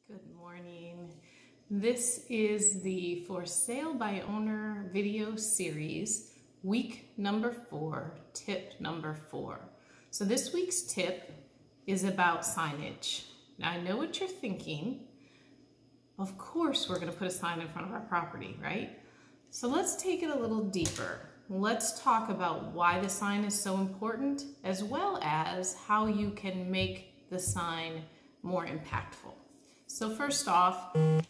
Good morning. This is the For Sale by Owner video series, week number 4, tip number 4. So this week's tip is about signage. Now I know what you're thinking. Of course we're going to put a sign in front of our property, right? So let's take it a little deeper. Let's talk about why the sign is so important, as well as how you can make the sign more impactful. So first off, the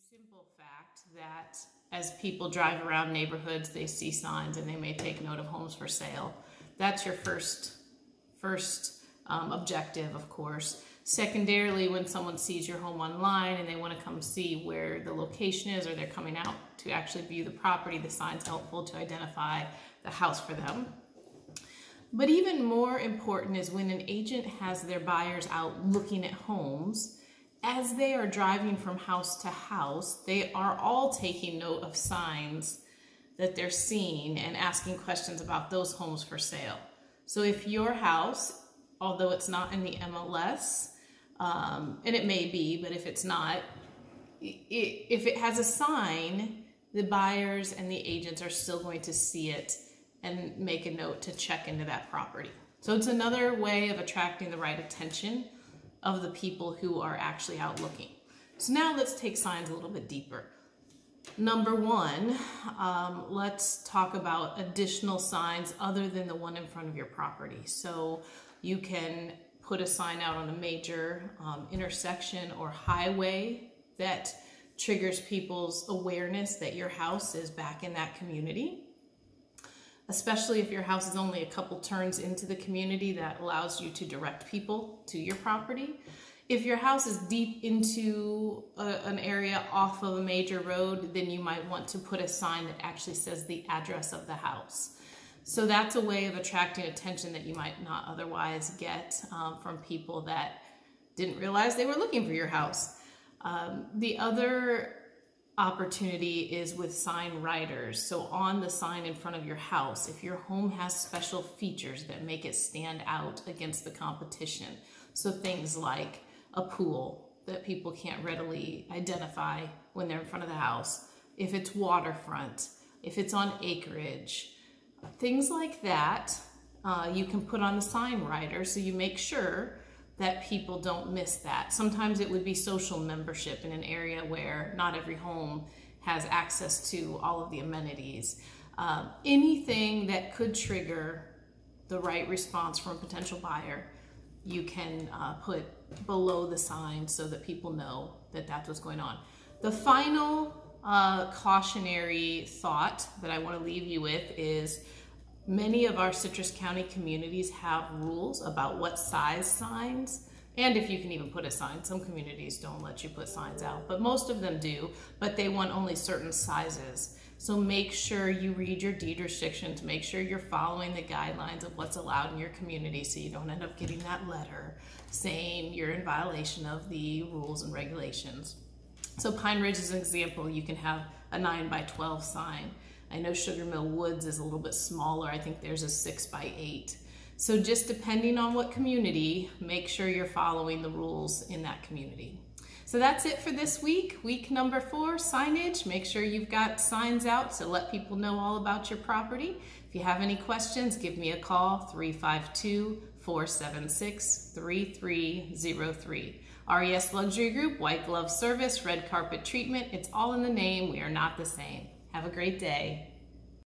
simple fact that as people drive around neighborhoods, they see signs and they may take note of homes for sale. That's your first objective, of course. Secondarily, when someone sees your home online and they want to come see where the location is, or they're coming out to actually view the property, the sign's helpful to identify the house for them. But even more important is when an agent has their buyers out looking at homes, as they are driving from house to house, they are all taking note of signs that they're seeing and asking questions about those homes for sale. So if your house, although it's not in the MLS, and it may be, but if it's not, if it has a sign, the buyers and the agents are still going to see it and make a note to check into that property. So it's another way of attracting the right attention of the people who are actually out looking. So now let's take signs a little bit deeper. Number one, let's talk about additional signs other than the one in front of your property. So you can put a sign out on a major intersection or highway that triggers people's awareness that your house is back in that community. Especially if your house is only a couple turns into the community, that allows you to direct people to your property. If your house is deep into an area off of a major road, then you might want to put a sign that actually says the address of the house. So that's a way of attracting attention that you might not otherwise get from people that didn't realize they were looking for your house. The other opportunity is with sign writers. So on the sign in front of your house, if your home has special features that make it stand out against the competition, so things like a pool that people can't readily identify when they're in front of the house, if it's waterfront, if it's on acreage, things like that, you can put on the sign writer so you make sure that people don't miss that. Sometimes it would be social membership in an area where not every home has access to all of the amenities. Anything that could trigger the right response from a potential buyer, you can put below the sign so that people know that that's what's going on. The final cautionary thought that I want to leave you with is many of our Citrus County communities have rules about what size signs, and if you can even put a sign. Some communities don't let you put signs out, but most of them do, but they want only certain sizes. So make sure you read your deed restrictions, make sure you're following the guidelines of what's allowed in your community so you don't end up getting that letter saying you're in violation of the rules and regulations. So Pine Ridge is an example. You can have a 9x12 sign. I know Sugar Mill Woods is a little bit smaller. I think there's a 6x8. So just depending on what community, make sure you're following the rules in that community. So that's it for this week. Week number 4, signage. Make sure you've got signs out to let people know all about your property. If you have any questions, give me a call, 352-476-3303. RES Luxury Group, white glove service, red carpet treatment. It's all in the name. We are not the same. Have a great day.